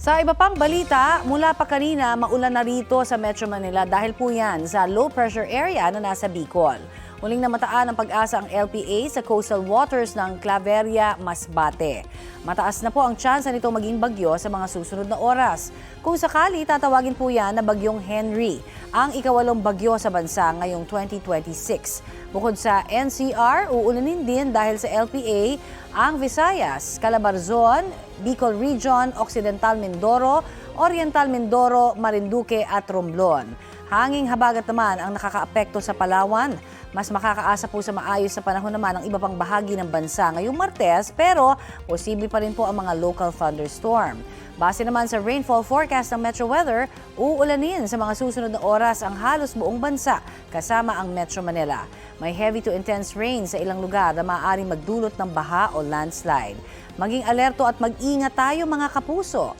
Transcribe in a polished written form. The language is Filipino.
Sa iba pang balita, mula pa kanina maulan na rito sa Metro Manila dahil po yan sa low pressure area na nasa Bicol. Muling namataan ng pag-asa ang LPA sa coastal waters ng Claveria, Masbate. Mataas na po ang tsansa nito maging bagyo sa mga susunod na oras. Kung sakali, tatawagin po yan na bagyong Henry, ang ikawalong bagyo sa bansa ngayong 2026. Bukod sa NCR, uulanin din dahil sa LPA ang Visayas, Calabarzon, Bicol Region, Occidental Mindoro, Oriental Mindoro, Marinduque at Romblon. Hanging habagat naman ang nakakaapekto sa Palawan. Mas makakaasa po sa maayos sa panahon naman ang iba pang bahagi ng bansa ngayong Martes, pero posible pa rin po ang mga local thunderstorm. Base naman sa rainfall forecast ng Metro Weather, uulanin sa mga susunod na oras ang halos buong bansa kasama ang Metro Manila. May heavy to intense rain sa ilang lugar na maaaring magdulot ng baha o landslide. Maging alerto at mag-ingat tayo mga kapuso.